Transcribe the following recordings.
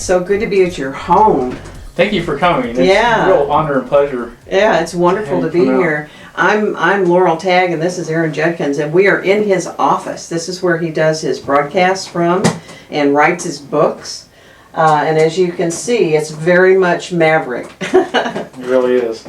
it's so good to be at your home. Thank you for coming. It's Yeah. a real honor and pleasure. Yeah, it's wonderful to be here. I'm Laurel Tagg, and this is Aaron Judkins, and we are in his office. This is where he does his broadcasts from and writes his books. And as you can see, it's very much Maverick. It really is.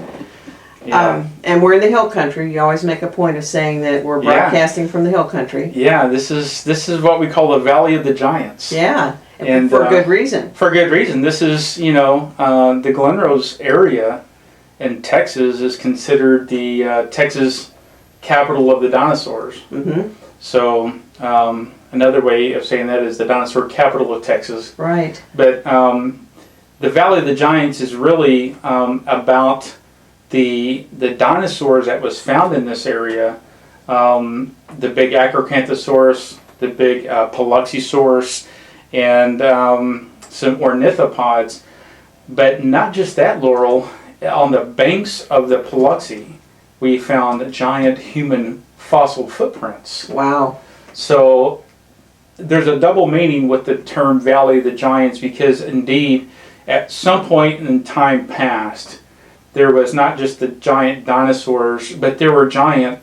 Yeah. And we're in the hill country. You always make a point of saying that we're broadcasting from the hill country. Yeah, this is what we call the Valley of the Giants. Yeah, and for good reason. For good reason. This is, the Glen Rose area in Texas is considered the Texas capital of the dinosaurs. Mm-hmm. So another way of saying that is the dinosaur capital of Texas. Right. But the Valley of the Giants is really about the dinosaurs that was found in this area. The big Acrocanthosaurus, the big Paluxysaurus, and some ornithopods. But not just that, Laurel. On the banks of the Paluxy, we found giant human fossil footprints. Wow. So there's a double meaning with the term Valley of the Giants, because indeed, at some point in time past, there was not just the giant dinosaurs, but there were giant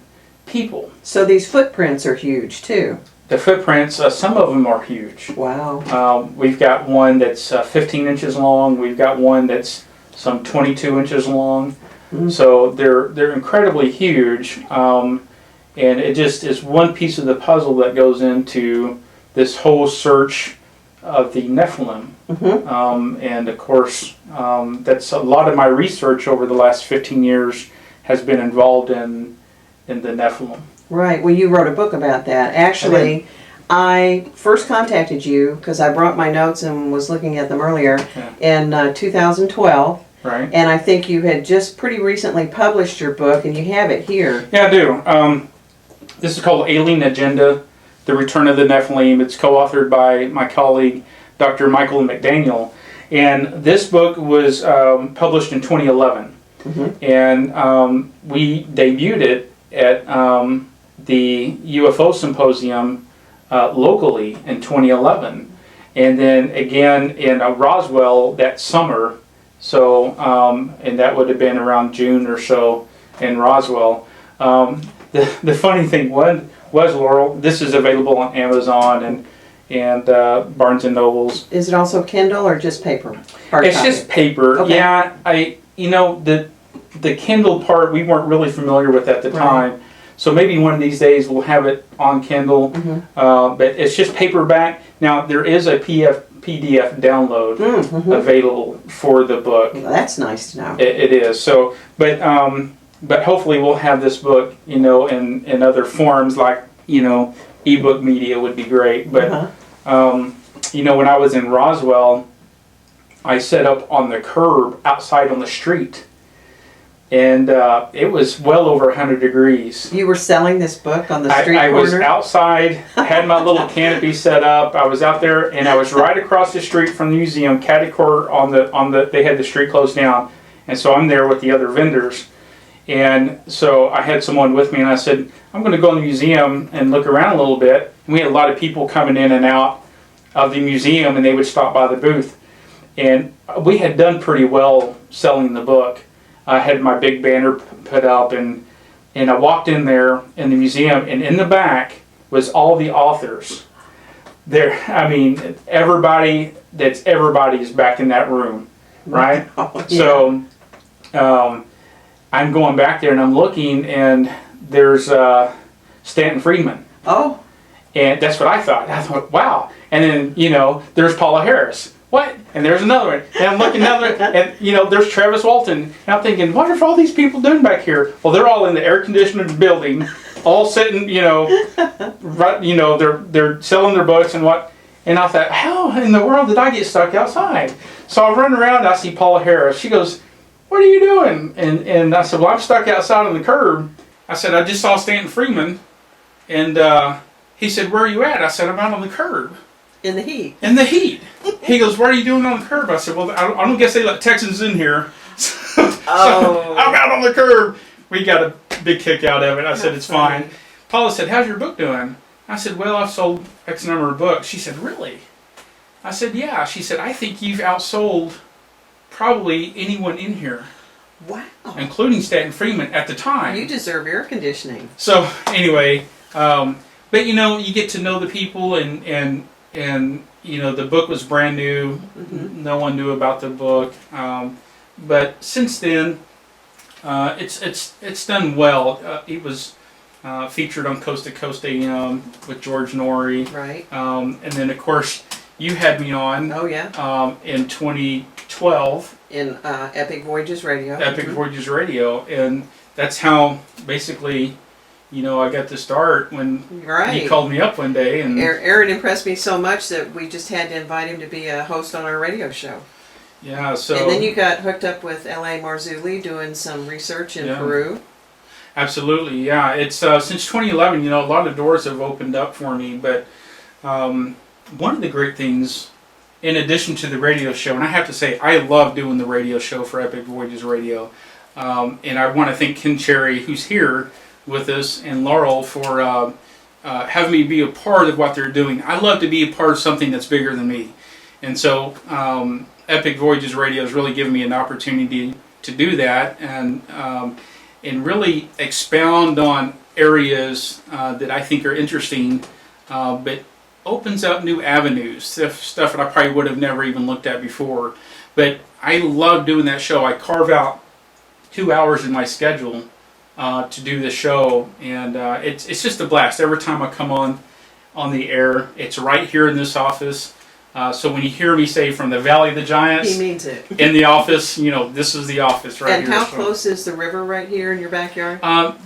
people. So these footprints are huge too. The footprints, some of them are huge. Wow. We've got one that's 15 inches long. We've got one that's some 22 inches long. Mm. So they're incredibly huge. And it just is one piece of the puzzle that goes into this whole search of the Nephilim. Mm-hmm. And of course, that's a lot of my research over the last 15 years has been involved in the Nephilim. Right. Well, you wrote a book about that. Actually, I first contacted you because I brought my notes and was looking at them earlier in 2012. Right. And I think you had just pretty recently published your book, and you have it here. Yeah, I do. This is called Alien Agenda, The Return of the Nephilim. It's co-authored by my colleague, Dr. Michael McDaniel. And this book was published in 2011. Mm-hmm. And we debuted it at the UFO Symposium locally in 2011. And then again in Roswell that summer. So, and that would have been around June or so in Roswell. The funny thing was, Laurel, this is available on Amazon and Barnes and Nobles. Is it also Kindle or just paper? It's just paper. Okay. Yeah, the Kindle part we weren't really familiar with at the time. So maybe one of these days we'll have it on Kindle. Mm-hmm. But it's just paperback. Now there is a PDF download available for the book. Well, that's nice to know. It is. So, but hopefully we'll have this book, in other forms like, ebook media would be great. But, when I was in Roswell, I set up on the curb outside on the street. And it was well over 100 degrees. You were selling this book on the street corner? I was outside, had my little canopy set up. I was out there, and I was right across the street from the museum, catty corner they had the street closed down. And so I'm there with the other vendors. And so I had someone with me, and I said, I'm going to go in the museum and look around a little bit. And we had a lot of people coming in and out of the museum, and they would stop by the booth. And we had done pretty well selling the book. I had my big banner put up, and I walked in there in the museum, and in the back was all the authors. Everybody is back in that room, right? Oh, yeah. So I'm going back there, and I'm looking, and there's Stanton Friedman. Oh. And that's what I thought. I thought, wow. And then, there's Paula Harris. What? And there's another one. And I'm looking and there's Travis Walton. And I'm thinking, what are all these people doing back here? Well, they're all in the air-conditioned building, all sitting, they're selling their books and what. And I thought, how in the world did I get stuck outside? So I run around, I see Paula Harris. She goes, what are you doing? And I said, well, I'm stuck outside on the curb. I said, I just saw Stanton Friedman. And he said, where are you at? I said, I'm out on the curb. In the heat. In the heat. He goes, what are you doing on the curb? I said, well, I don't guess they let Texans in here. So I'm out on the curb. We got a big kick out of it. I said, it's fine. Paula said, how's your book doing? I said, well, I've sold X number of books. She said, really? I said, yeah. She said, I think you've outsold probably anyone in here, Wow. including Stanton Friedman at the time. You deserve air conditioning. So anyway, but you know, you get to know the people, and you know, the book was brand new. Mm-hmm. No one knew about the book, but since then, it's done well. It was featured on Coast to Coast AM with George Norrie, Right. and then of course you had me on Oh yeah. in 2012. In Epic Voyagers Radio. Epic Voyagers Radio, and that's how basically, you know, I got to start when Right. you called me up one day, and Aaron impressed me so much that we just had to invite him to be a host on our radio show. yeah, so And then you got hooked up with L.A. Marzulli doing some research in Yeah. Peru. absolutely, yeah. It's since 2011, you know, a lot of doors have opened up for me, but one of the great things, in addition to the radio show, and I have to say, I love doing the radio show for Epic Voyagers Radio, and I want to thank Ken Cherry, who's here with us, and Laurel for having me be a part of what they're doing. I love to be a part of something that's bigger than me, and so Epic Voyagers Radio has really given me an opportunity to do that, and really expound on areas that I think are interesting, but opens up new avenues, stuff that I probably would have never even looked at before. But I love doing that show. I carve out 2 hours in my schedule to do the show, and it's just a blast. Every time I come on the air, it's right here in this office. So when you hear me say from the Valley of the Giants He means it. in the office, you know, this is the office right And here. how So, close is the river right here in your backyard?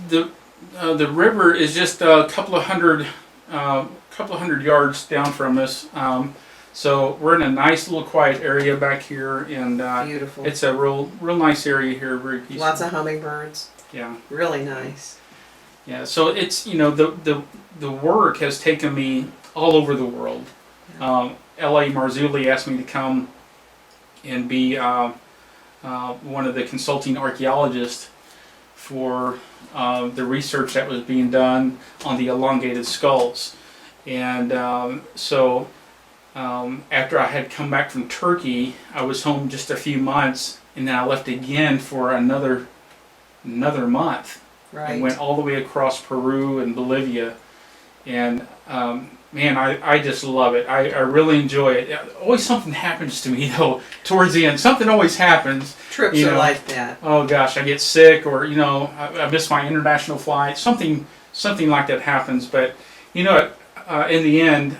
the river is just a couple of hundred yards down from us. So we're in a nice little quiet area back here, and Beautiful. it's a real nice area here. Very peaceful. Lots of hummingbirds. Yeah, Really nice. yeah. So it's, you know, the work has taken me all over the world. L.A. Marzulli asked me to come and be one of the consulting archaeologists for the research that was being done on the elongated skulls. And so after I had come back from Turkey, I was home just a few months, and then I left again for another month. Right. And went all the way across Peru and Bolivia. And man, I just love it. I really enjoy it. Always something happens to me though towards the end. Something always happens. Trips you are know. like that. Oh gosh, I get sick, or you know, I miss my international flight. Something like that happens. But you know, in the end,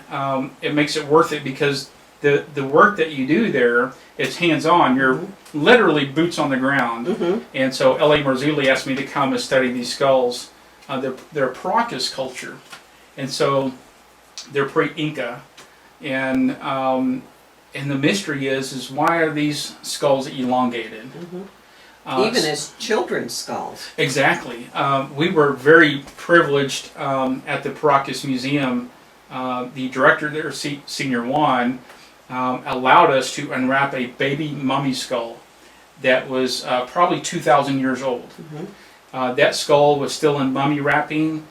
it makes it worth it, because the work that you do there, it's hands-on. You're literally boots on the ground. Mm-hmm. And so L.A. Marzulli asked me to come and study these skulls. They're Paracus culture, and so they're pre-Inca, and the mystery is why are these skulls elongated? Mm-hmm. Even as children's skulls. Exactly. We were very privileged at the Paracus Museum. The director there, Senior Juan, allowed us to unwrap a baby mummy skull that was probably 2,000 years old. Mm-hmm. That skull was still in mummy wrapping.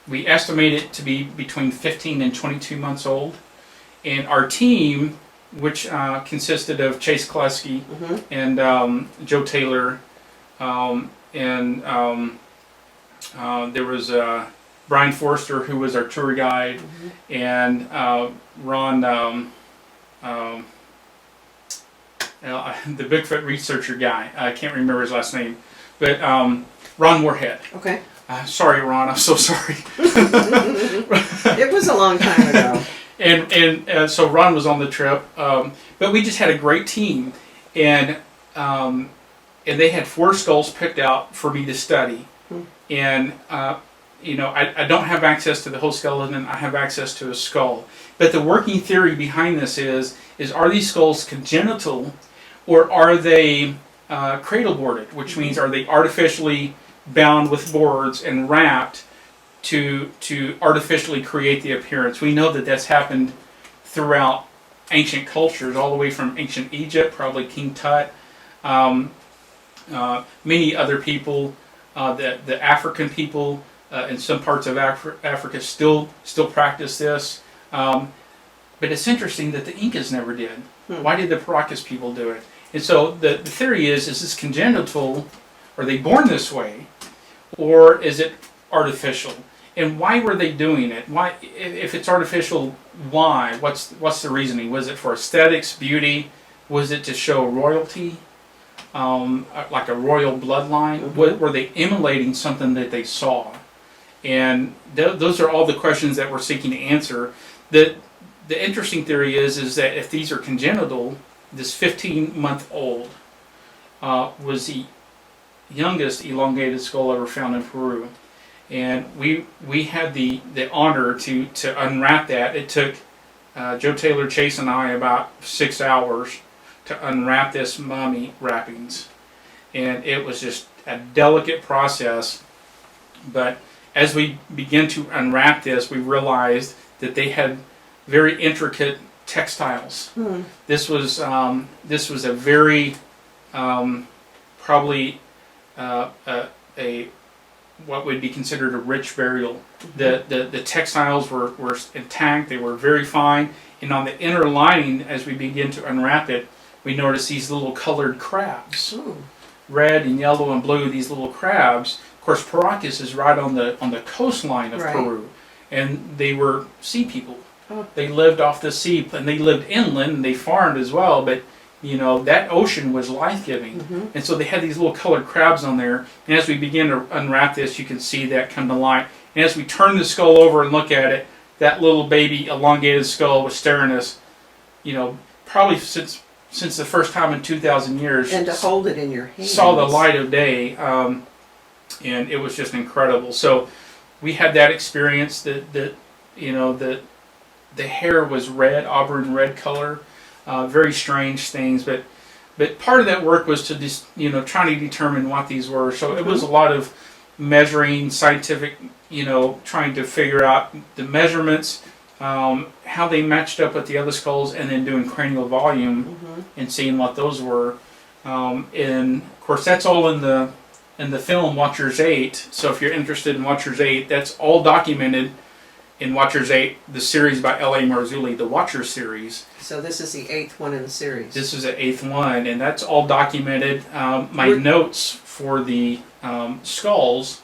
We estimate it to be between 15 and 22 months old. And our team, which consisted of Chase Kleski Mm-hmm. and Joe Taylor, and there was Brian Forster, who was our tour guide, Mm-hmm. and Ron, the Bigfoot researcher guy. I can't remember his last name, but Ron Moorhead. Okay. Sorry, Ron. I'm so sorry. It was a long time ago. And so Ron was on the trip, but we just had a great team, and they had 4 skulls picked out for me to study, and you know, I don't have access to the whole skeleton. I have access to a skull, but the working theory behind this is are these skulls congenital, or are they cradle boarded, which means are they artificially bound with boards and wrapped to artificially create the appearance? We know that that's happened throughout ancient cultures, all the way from ancient Egypt, probably King Tut, many other people, the African people in some parts of Africa still practice this. but it's interesting that the Incas never did. Hmm. Why did the Paracus people do it? And so the theory is this congenital? Are they born this way? Or is it artificial? And why were they doing it? Why, if it's artificial, why? What's the reasoning? Was it for aesthetics, beauty? Was it to show royalty, like a royal bloodline? Mm-hmm. Were they emulating something that they saw? And those are all the questions that we're seeking to answer. The interesting theory is that if these are congenital, this 15-month-old was the youngest elongated skull ever found in Peru. And we had the honor to unwrap that. It took Joe Taylor Chase and I about 6 hours to unwrap this mummy wrappings. And it was just a delicate process. But as we began to unwrap this, we realized that they had very intricate textiles. Hmm. This was a very probably a what would be considered a rich burial. The textiles were intact, they were very fine, and on the inner lining, as we begin to unwrap it, we notice these little colored crabs. Ooh. Red and yellow and blue, these little crabs. Of course, Paracus is right on the coastline of Right. Peru, and they were sea people. Oh. They lived off the sea, and they lived inland, and they farmed as well, but you know, that ocean was life-giving. Mm-hmm. And so they had these little colored crabs on there. And as we begin to unwrap this, you can see that come to light. And as we turn the skull over and look at it, that little baby elongated skull was staring at us, you know, probably since the first time in 2,000 years. And to hold it in your hands. Saw the light of day. And it was just incredible. So we had that experience that you know, the hair was red, auburn red color. Very strange things, but part of that work was to just, you know, trying to determine what these were. So it was a lot of measuring, scientific, you know, trying to figure out the measurements, how they matched up with the other skulls, and then doing cranial volume and seeing what those were. And of course, that's all in the film Watchers 8. So if you're interested in Watchers 8, that's all documented in Watchers 8, the series by A.a. Marzulli, the Watchers series. So this is the 8th one in the series. This is the 8th one, and that's all documented. My notes for the skulls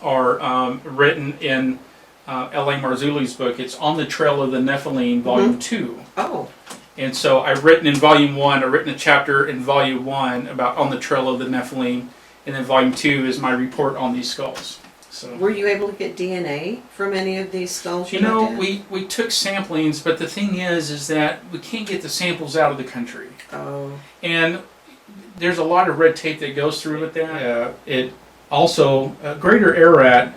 are written in A.a. Marzulli's book. It's On the Trail of the Nephilim, Volume 2. Oh. And so I've written in Volume 1, I've written a chapter in Volume 1 about On the Trail of the Nephilim, and then Volume 2 is my report on these skulls. So, Were you able to get DNA from any of these skulls? you know, we took samplings, but the thing is that we can't get the samples out of the country. Oh. And there's a lot of red tape that goes through with that. It also, Greater Ararat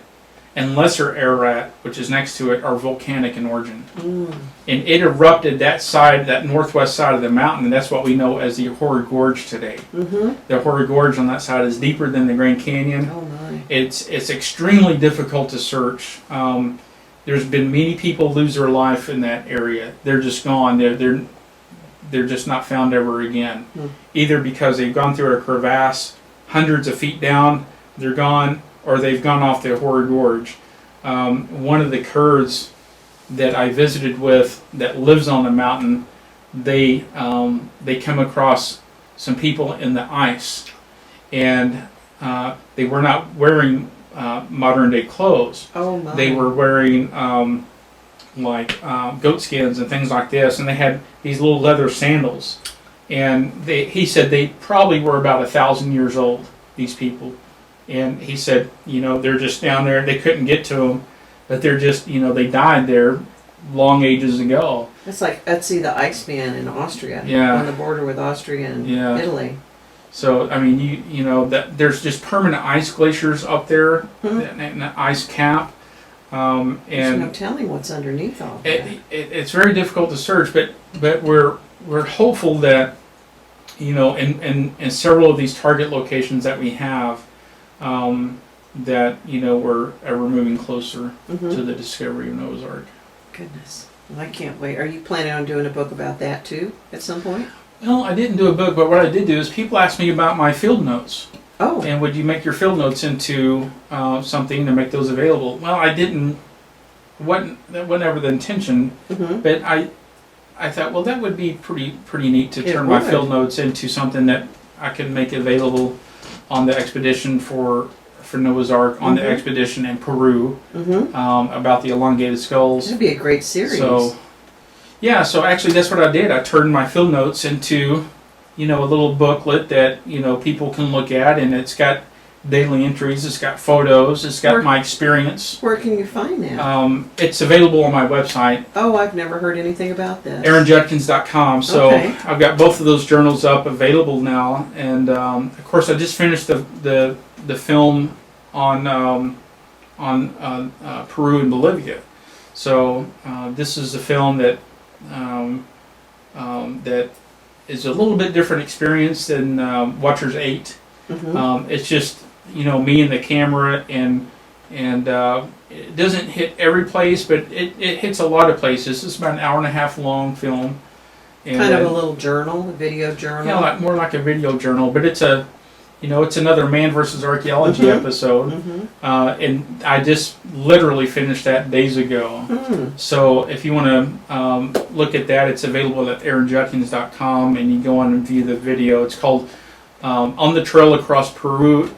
and Lesser Ararat, which is next to it, are volcanic in origin. Mm. And it erupted that side, that northwest side of the mountain, and that's what we know as the Horror Gorge today. Mm-hmm. The Horror Gorge on that side is deeper than the Grand Canyon. Oh my. It's extremely difficult to search. There's been many people lose their life in that area. They're just gone. They're just not found ever again. Hmm. Either because they've gone through a crevasse hundreds of feet down, they're gone, or they've gone off the Horror Gorge. One of the Kurds that I visited with that lives on the mountain, they come across some people in the ice, and they were not wearing modern day clothes. Oh my. They were wearing goat skins and things like this, and they had these little leather sandals. And he said they probably were about 1,000 years old, these people. And he said, you know, they're just down there. They couldn't get to them, but they're just, you know, they died there long ages ago. It's like Ötzi the Iceman in Austria. Yeah. On the border with Austria and Yeah. Italy. So I mean, you know that there's just permanent ice glaciers up there, and an ice cap, There's and no telling what's underneath all of that. it's very difficult to search. But we're hopeful that, you know, in several of these target locations that we have, that, you know, we're moving closer to the discovery of Noah's Ark. Goodness. Well, I can't wait. Are you planning on doing a book about that too at some point? Well, I didn't do a book, but what I did do is people asked me about my field notes. Oh. And would you make your field notes into something to make those available? Well, I didn't. That wasn't ever the intention. Mm-hmm. But I thought, well, that would be pretty neat to It turn my would. field notes into something that I could make available on the expedition for Noah's Ark, on the Mhm. expedition in Peru, Mm-hmm. about the elongated skulls. That'd be a great series. So, yeah, so actually that's what I did. I turned my field notes into, a little booklet that, people can look at, and it's got daily entries, it's got photos, it's got Where- my experience. Where can you find that? It's available on my website, Oh, I've never heard anything about this. aaronjudkins.com. So Okay. I've got both of those journals up available now, and of course I just finished the film on Peru and Bolivia. So this is a film that that is a little bit different experience than Watchers 8. Mm-hmm. It's just me and the camera, and it doesn't hit every place, but it hits a lot of places. It's about an hour and a half long film. And, Kind of a little journal, a video journal. more like a video journal, but it's it's another man versus archaeology Mhm. episode. Mm-hmm. And I just literally finished that days ago. Mm. So if you want to look at that, it's available at aaronjudkins.com, and you go on and view the video. It's called On the Trail Across Peru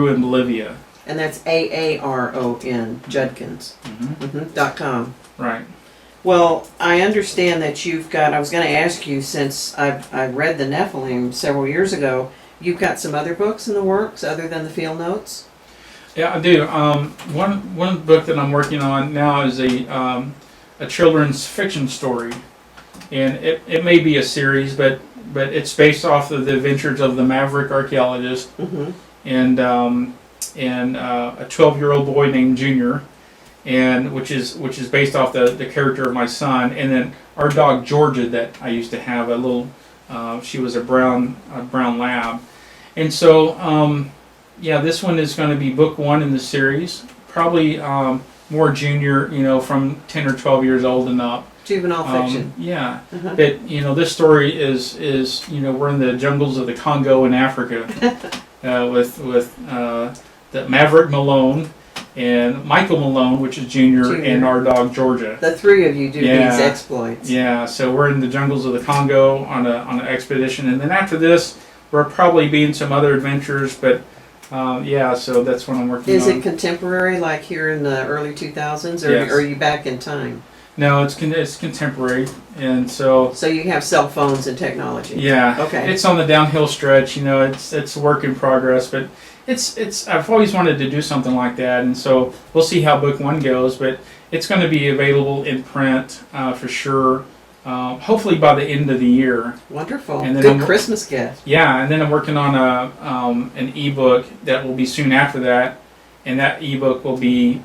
and Bolivia. And that's AARON, Judkins, .com. Right. Well, I understand that you've got, I was going to ask you, since I read the Nephilim several years ago, you've got some other books in the works other than the field notes? Yeah, I do. One book that I'm working on now is a children's fiction story, and it may be a series, but it's based off of the adventures of the Maverick Archaeologist Mm-hmm. and a 12-year-old boy named Junior, and which is based off the character of my son, and then our dog Georgia that I used to have, a little. She was a brown lab, and so this one is going to be book one in the series. Probably more junior, from 10 or 12 years old and up. Juvenile fiction. Yeah, Uh-huh. but this story is we're in the jungles of the Congo in Africa with the Maverick Malone and Michael Malone, which is junior, and our dog Georgia. The three of you do Yeah. these exploits. Yeah, so we're in the jungles of the Congo on an expedition, and then after this, we'll probably be in some other adventures. But so that's what I'm working on. Is it contemporary, like here in the early 2000s, or Yes. are you back in time? No, it's contemporary, and so So you have cell phones and technology. yeah, Okay. it's on the downhill stretch. It's a work in progress, but it's I've always wanted to do something like that, and so we'll see how book one goes. But it's going to be available in print for sure. Hopefully by the end of the year. Wonderful. And then Good I'm- Christmas gift. Yeah, and then I'm working on an ebook that will be soon after that, and that ebook will be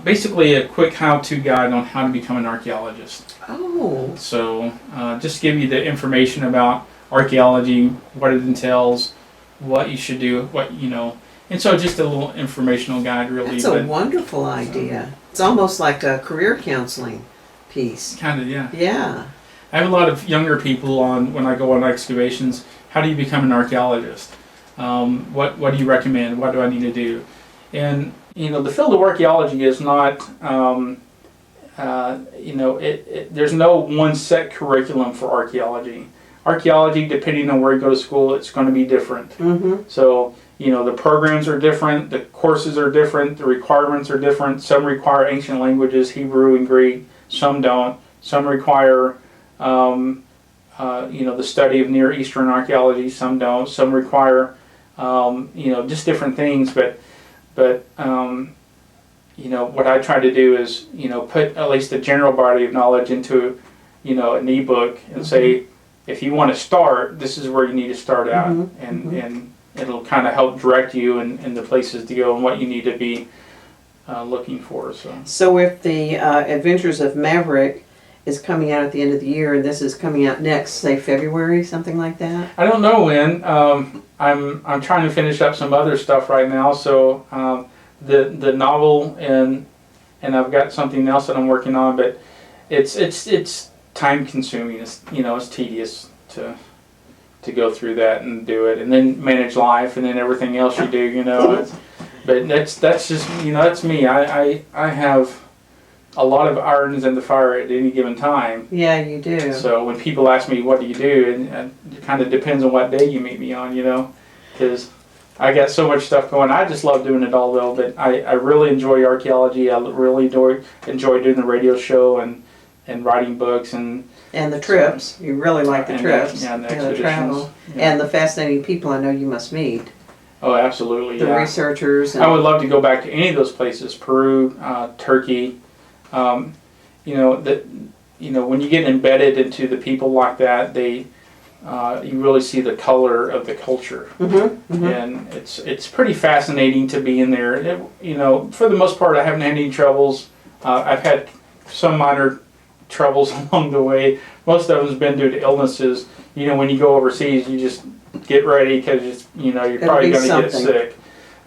basically a quick how-to guide on how to become an archaeologist. Oh. So just give you the information about archaeology, what it entails, what you should do, and so just a little informational guide, really. That's a wonderful idea. It's almost like a career counseling piece. Kind of, yeah. Yeah. I have a lot of younger people on when I go on excavations. How do you become an archaeologist? What do you recommend? What do I need to do? And the field of archaeology is not, there's no one set curriculum for archaeology. Archaeology, depending on where you go to school, it's going to be different. Mm-hmm. So, the programs are different, the courses are different, the requirements are different. Some require ancient languages, Hebrew and Greek. Some don't. Some require, the study of Near Eastern archaeology. Some don't. Some require, just different things. But what I try to do is, put at least a general body of knowledge into, an ebook and say, if you want to start, this is where you need to start out, and it'll kind of help direct you in the places to go and what you need to be looking for. So if the Adventures of Maverick is coming out at the end of the year, and this is coming out next, say February, something like that? I don't know when. I'm trying to finish up some other stuff right now. So the novel and I've got something else that I'm working on, but it's time consuming. It's tedious to go through that and do it, and then manage life, and then everything else you do. But that's just that's me. I have a lot of irons in the fire at any given time. Yeah, you do. So when people ask me, what do you do? And it kind of depends on what day you meet me on, because I got so much stuff going. I just love doing it all, though. But I really enjoy archaeology. I really enjoy doing the radio show and writing books and the trips. You really like the trips. And the travel. Yeah. And the fascinating people I know you must meet. Oh, absolutely. The researchers. I would love to go back to any of those places. Peru, Turkey. When you get embedded into the people like that, you really see the color of the culture, and it's pretty fascinating to be in there. For the most part, I haven't had any troubles. I've had some minor troubles along the way. Most of them's been due to illnesses. When you go overseas, you just get ready because you're probably going to get sick.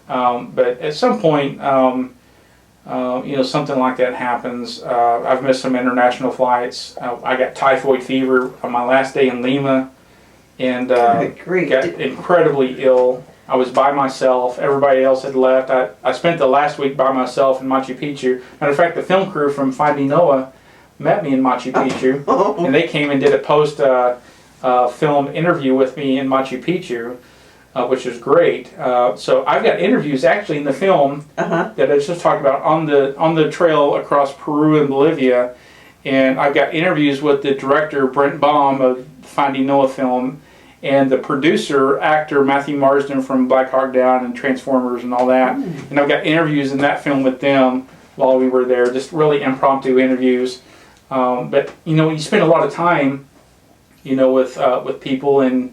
But at some point, something like that happens. I've missed some international flights. I got typhoid fever on my last day in Lima, and got incredibly ill. I was by myself. Everybody else had left. I spent the last week by myself in Machu Picchu. Matter of fact, the film crew from Finding Noah met me in Machu Picchu, and they came and did a post-film interview with me in Machu Picchu. Which is great. So I've got interviews actually in the film that I just talked about on the trail across Peru and Bolivia, and I've got interviews with the director Brent Baum of Finding Noah film, and the producer actor Matthew Marsden from Black Hawk Down and Transformers and all that. And I've got interviews in that film with them while we were there, just really impromptu interviews. But you spend a lot of time, with people and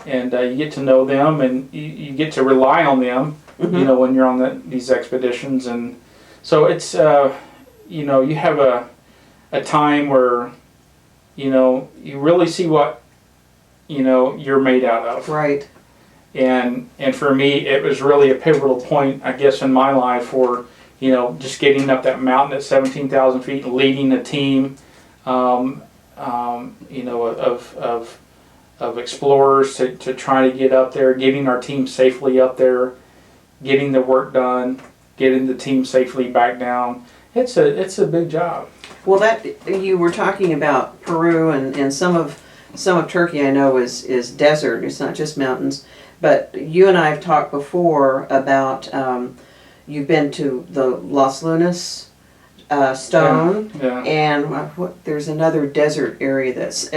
you get to know them, and you get to rely on them, when you're on these expeditions. And so it's, you have a time where, you really see what, you're made out of. Right. And for me, it was really a pivotal point, I guess, in my life for, just getting up that mountain at 17,000 feet, leading a team, of explorers to try to get up there, getting our team safely up there, getting the work done, getting the team safely back down. It's a big job. Well, that you were talking about Peru and some of Turkey, I know is desert. It's not just mountains. But you and I have talked before about you've been to the Las Lunas stone, and there's another desert area that's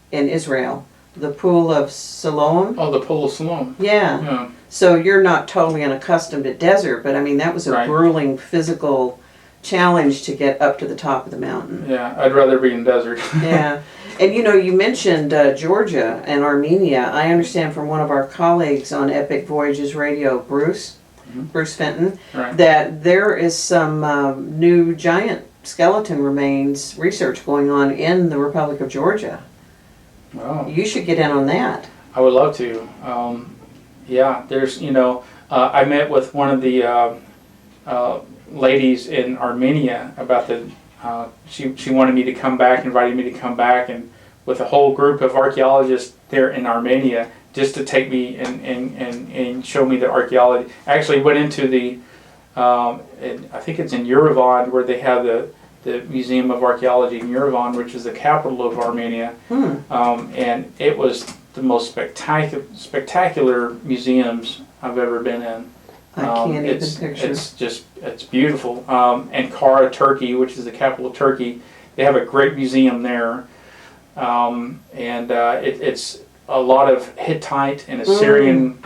in Israel, the Pool of Siloam. Oh, the Pool of Siloam. Yeah. So you're not totally unaccustomed to desert, but I mean that was a grueling physical challenge to get up to the top of the mountain. Yeah, I'd rather be in desert. Yeah. And you mentioned Georgia and Armenia. I understand from one of our colleagues on Epic Voyages Radio, Bruce Fenton, that there is some new giant skeleton remains research going on in the Republic of Georgia. Wow. You should get in on that. I would love to. There's, I met with one of the ladies in Armenia about she wanted me to come back, invited me to come back, and with a whole group of archaeologists there in Armenia, just to take me and show me the archaeology. I actually went into I think it's in Yerevan, where they have the Museum of Archaeology in Yerevan, which is the capital of Armenia. And it was the most spectacular museums I've ever been in. I can't even picture. It's beautiful. And Ankara, Turkey, which is the capital of Turkey, they have a great museum there. It's a lot of Hittite and Assyrian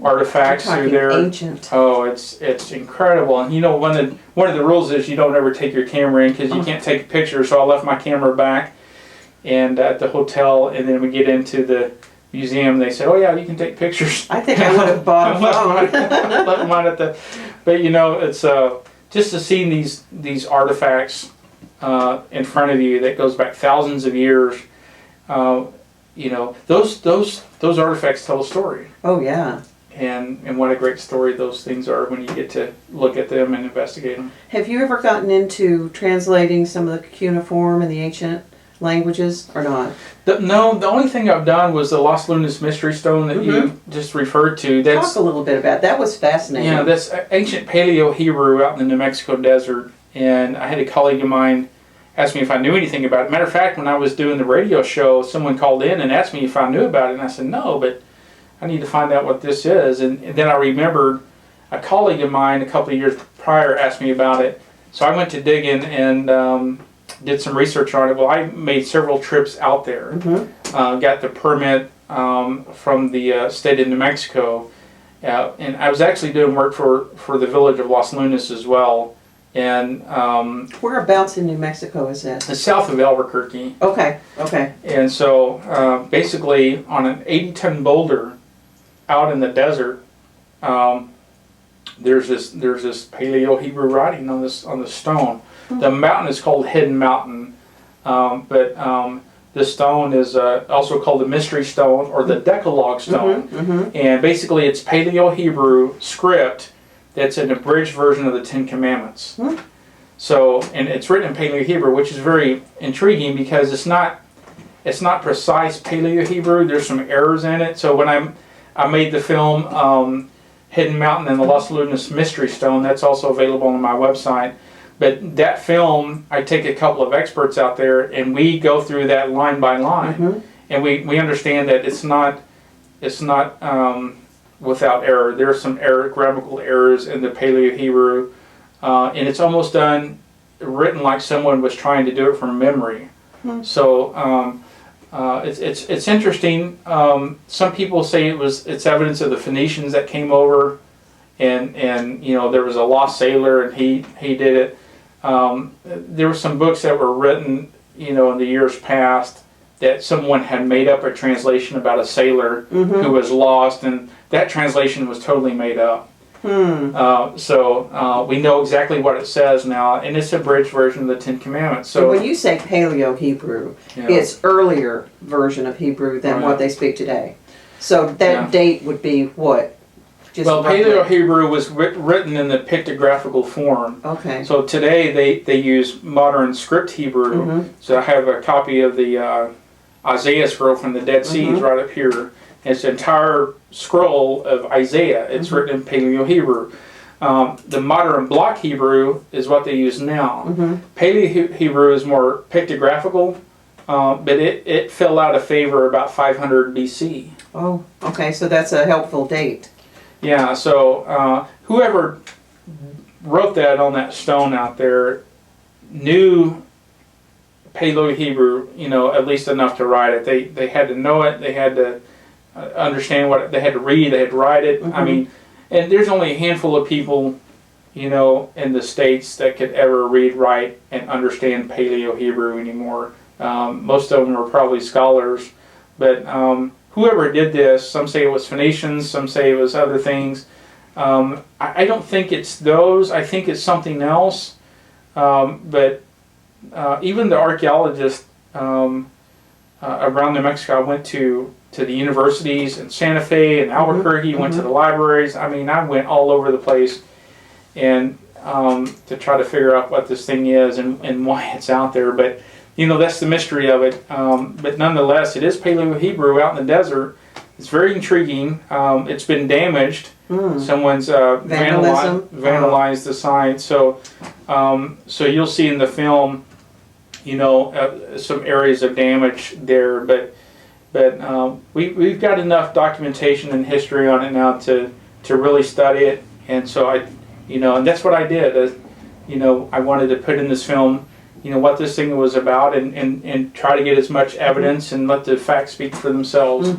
artifacts through there. Ancient. Oh, it's incredible. And one of the rules is you don't ever take your camera in because you can't take a picture. So I left my camera back and at the hotel, and then we get into the museum. They said, "Oh yeah, you can take pictures." I think I would have bought a phone. Left mine at but it's just to see these artifacts in front of you that goes back thousands of years. Those artifacts tell a story. Oh yeah. And what a great story those things are when you get to look at them and investigate them. Have you ever gotten into translating some of the cuneiform and the ancient languages, or not? No, the only thing I've done was the Las Lunas Mystery Stone that you just referred to. Talk a little bit about that. That was fascinating. Yeah, that's ancient Paleo Hebrew out in the New Mexico desert, and I had a colleague of mine ask me if I knew anything about it. Matter of fact, when I was doing the radio show, someone called in and asked me if I knew about it, and I said no, but I need to find out what this is. And then I remembered a colleague of mine a couple of years prior asked me about it, so I went to dig in and did some research on it. Well, I made several trips out there, got the permit from the state of New Mexico, and I was actually doing work for the village of Los Lunas as well. And whereabouts in New Mexico is that? it's south of Albuquerque. Okay, okay. And so basically on an 80-ton boulder out in the desert, there's this Paleo-Hebrew writing on the stone. The mountain is called Hidden Mountain, but the stone is also called the Mystery Stone or the Decalogue Stone. And basically it's Paleo-Hebrew script that's an abridged version of the Ten Commandments. So, and it's written in Paleo-Hebrew, which is very intriguing because it's not precise Paleo-Hebrew. There's some errors in it. So when I made the film Hidden Mountain and the Los Lunas Mystery Stone, that's also available on my website. But that film, I take a couple of experts out there and we go through that line by line, and we understand that it's not without error. There are some grammatical errors in the Paleo-Hebrew, and it's almost written like someone was trying to do it from memory. So it's interesting. Some people say it's evidence of the Phoenicians that came over, and you know there was a lost sailor and he did it. There were some books that were written, you know, in the years past that someone had made up a translation about a sailor who was lost, and that translation was totally made up. So we know exactly what it says now, and it's a abridged version of the Ten Commandments. So when you say Paleo-Hebrew, it's earlier version of Hebrew than what they speak today. So that date would be what? Just well, Paleo-Hebrew was written in the pictographical form. Okay. So today they use modern script Hebrew. So I have a copy of the Isaiah scroll from the Dead Sea right up here. It's an entire scroll of Isaiah. It's written in Paleo-Hebrew. The modern block Hebrew is what they use now. Paleo-Hebrew is more pictographical, but it fell out of favor about 500 BC. Oh, okay. So that's a helpful date. Yeah, so whoever wrote that on that stone out there knew Paleo-Hebrew, you know, at least enough to write it. They had to know it. They had to understand what they had to read. They had to write it. I mean, and there's only a handful of people, you know, in the States that could ever read, write, and understand Paleo-Hebrew anymore. Most of them were probably scholars, but whoever did this, some say it was Phoenicians, some say it was other things. I don't think it's those. I think it's something else. But even the archaeologists around New Mexico, I went to the universities in Santa Fe and Albuquerque, went to the libraries. I mean, I went all over the place and to try to figure out what this thing is and why it's out there. But you know, that's the mystery of it. But nonetheless, it is Paleo-Hebrew out in the desert. It's very intriguing. It's been damaged. Someone's vandalized the site. So, so you'll see in the film, you know, some areas of damage there. But we've got enough documentation and history on it now to really study it. And so and that's what I did. You know, I wanted to put in this film, you know, what this thing was about and try to get as much evidence and let the facts speak for themselves.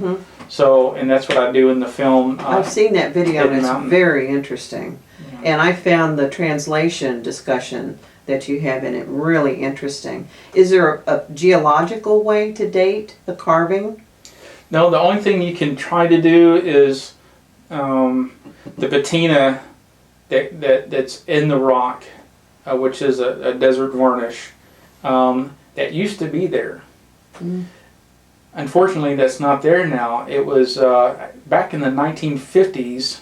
So, and that's what I do in the film. I've seen that video and it's very interesting. And I found the translation discussion that you have in it really interesting. Is there a geological way to date the carving? No, the only thing you can try to do is the patina that's in the rock, which is a desert varnish that used to be there. Unfortunately, that's not there now. It was back in the 1950s,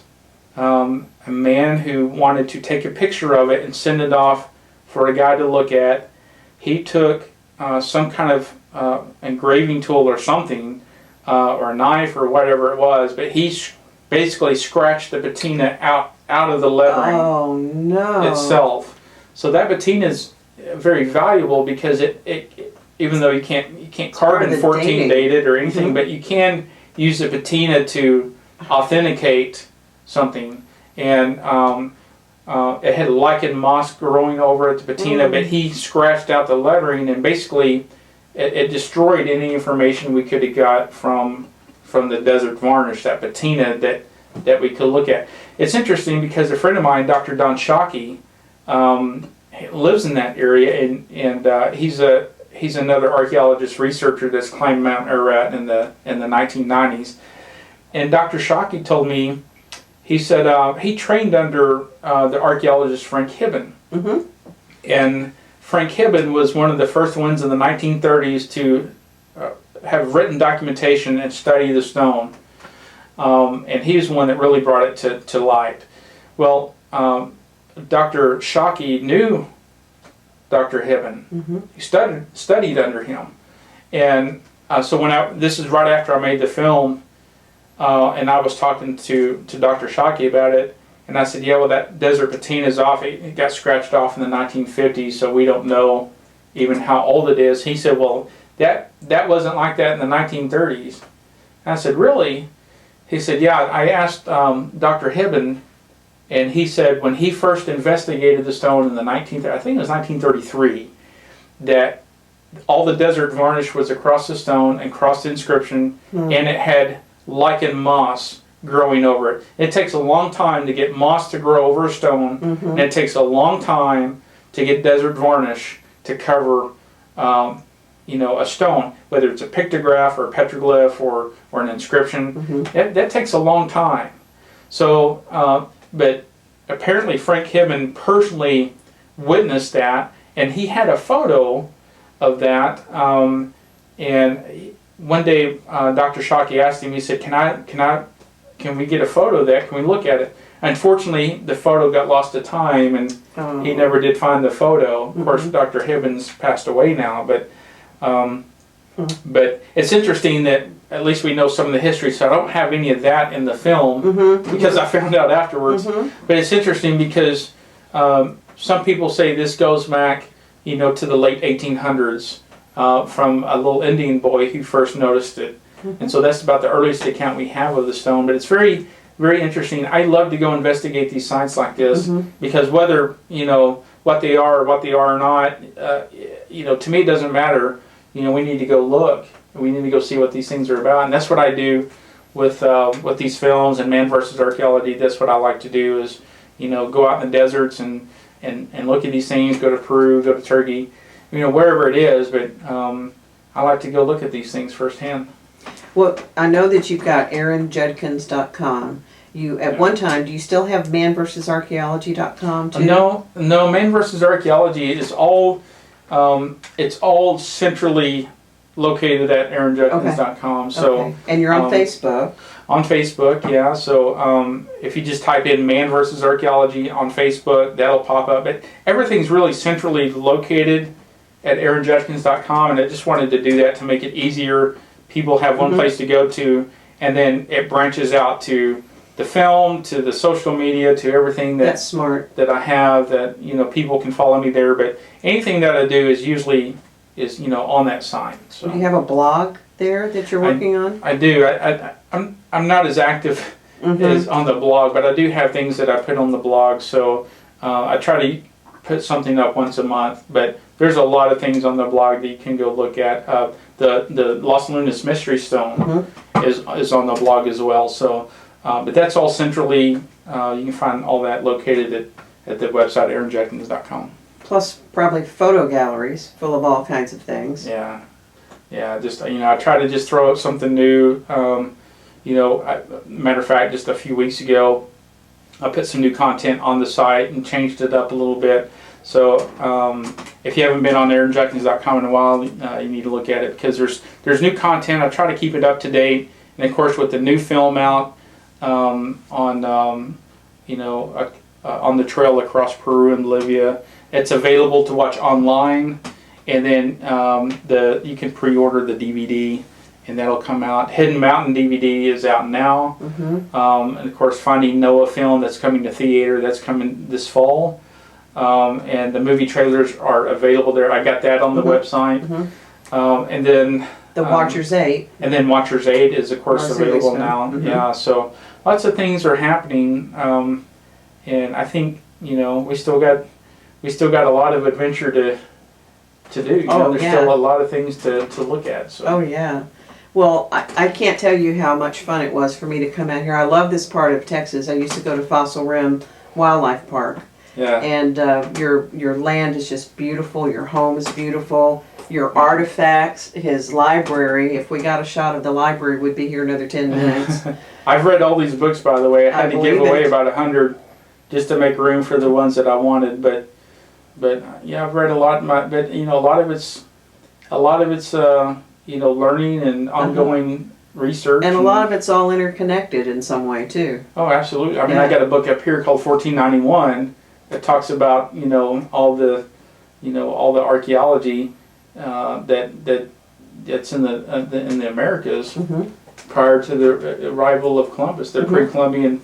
a man who wanted to take a picture of it and send it off for a guy to look at. He took some kind of engraving tool or something, or a knife or whatever it was, but he basically scratched the patina out of the lettering itself. So that patina is very valuable because it even though you can't carbon 14 date it or anything, but you can use the patina to authenticate something. And it had lichen moss growing over it, the patina, but he scratched out the lettering, and basically it destroyed any information we could have got from the desert varnish, that patina that we could look at. It's interesting because a friend of mine, Dr. Don Shockey, lives in that area, and he's another archaeologist researcher that's climbed Mount Ararat in the 1990s. And Dr. Shockey told me, he said he trained under the archaeologist Frank Hibben. And Frank Hibben was one of the first ones in the 1930s to have written documentation and study the stone. And he was the one that really brought it to light. Well, Dr. Shockey knew Dr. Hibben. He studied under him. And so this is right after I made the film, and I was talking to Dr. Shockey about it, and I said, yeah, well, that desert patina is off. It got scratched off in the 1950s, so we don't know even how old it is. He said, well, that wasn't like that in the 1930s. And I said, really? He said, yeah. I asked Dr. Hibben, and he said when he first investigated the stone in I think it was 1933, that all the desert varnish was across the stone and across the inscription, and it had lichen moss growing over it. It takes a long time to get moss to grow over a stone, and it takes a long time to get desert varnish to cover a stone, whether it's a pictograph or a petroglyph or an inscription. That takes a long time. So, but apparently Frank Hibben personally witnessed that, and he had a photo of that. And one day, Dr. Shockey asked him. He said, "Can we get a photo of that? Can we look at it?" Unfortunately, the photo got lost to time, and he never did find the photo. Of course, Dr. Hibben's passed away now, but it's interesting that at least we know some of the history. So I don't have any of that in the film because I found out afterwards. But it's interesting because some people say this goes back, to the late 1800s from a little Indian boy who first noticed it. And so that's about the earliest account we have of the stone. But it's very, very interesting. I love to go investigate these sites like this because whether, what they are or what they are not, to me it doesn't matter. We need to go look. We need to go see what these things are about. And that's what I do with these films and Man vs. Archaeology. That's what I like to do is, go out in the deserts and look at these things, go to Peru, go to Turkey, wherever it is. But I like to go look at these things firsthand. Well, I know that you've got AaronJudkins.com. You at one time, do you still have manversusarchaeology.com too? No. Man vs. Archaeology is all it's all centrally located at AaronJudkins.com. So and you're on Facebook. On Facebook, yeah. So if you just type in Man vs. Archaeology on Facebook, that'll pop up. But everything's really centrally located at AaronJudkins.com, and I just wanted to do that to make it easier. People have one place to go to, and then it branches out to the film, to the social media, to everything That's smart. that I have. That people can follow me there. But anything that I do is usually on that site. So do you have a blog there that you're working on? I do. I'm not as active as on the blog, but I do have things that I put on the blog. So I try to put something up once a month. But there's a lot of things on the blog that you can go look at. The Los Lunas Mystery Stone is on the blog as well. So, but that's all centrally. You can find all that located at the website AaronJudkins.com. Plus, probably photo galleries full of all kinds of things. Yeah. Just I try to just throw up something new. Matter of fact, just a few weeks ago, I put some new content on the site and changed it up a little bit. So if you haven't been on AaronJudkins.com in a while, you need to look at it because there's new content. I try to keep it up to date, and of course with the new film out on the trail across Peru and Bolivia, it's available to watch online, and then you can pre-order the DVD, and that'll come out. Hidden Mountain DVD is out now, and of course Finding Noah film that's coming to theater. That's coming this fall. and the movie trailers are available there. I got that on the website. And then The Watchers 8. and then Watchers 8 is of course Our available series, now. Yeah, so lots of things are happening, and I think we still got a lot of adventure to do. There's still a lot of things to look at. So. Oh yeah. Well, I can't tell you how much fun it was for me to come out here. I love this part of Texas. I used to go to Fossil Rim Wildlife Park. Yeah. And your land is just beautiful. Your home is beautiful. Your artifacts, his library. If we got a shot of the library, we'd be here another 10 minutes. I've read all these books, by the way. I had to give away it. about 100 just to make room for the ones that I wanted. But yeah, I've read a lot. But a lot of it's learning and ongoing research. And a lot of it's all interconnected in some way too. Oh, absolutely. I mean, I got a book up here called 1491 that talks about all the archaeology that's in the Americas prior to the arrival of Columbus, the pre-Columbian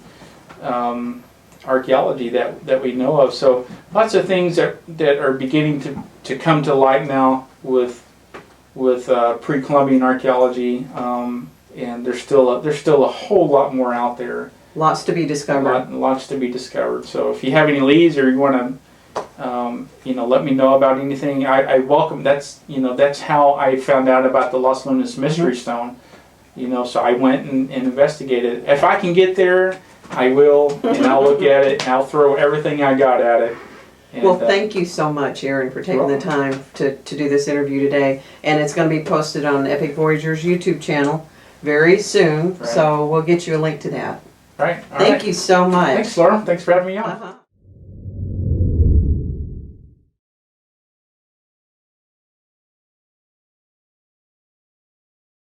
archaeology that we know of. So lots of things that are beginning to come to light now with pre-Columbian archaeology, and there's still a whole lot more out there. Lots to be discovered. Lots to be discovered. So if you have any leads or you want to let me know about anything, I welcome. That's how I found out about the Los Lunas Mystery Stone. So I went and investigated. If I can get there, I will, and I'll look at it and I'll throw everything I got at it. And, well, thank you so much, Aaron, for taking the time to do this interview today. And it's going to be posted on Epic Voyagers YouTube channel very soon. Right. So we'll get you a link to that. Right. Thank you so much. Thanks, Laura. Thanks for having me on.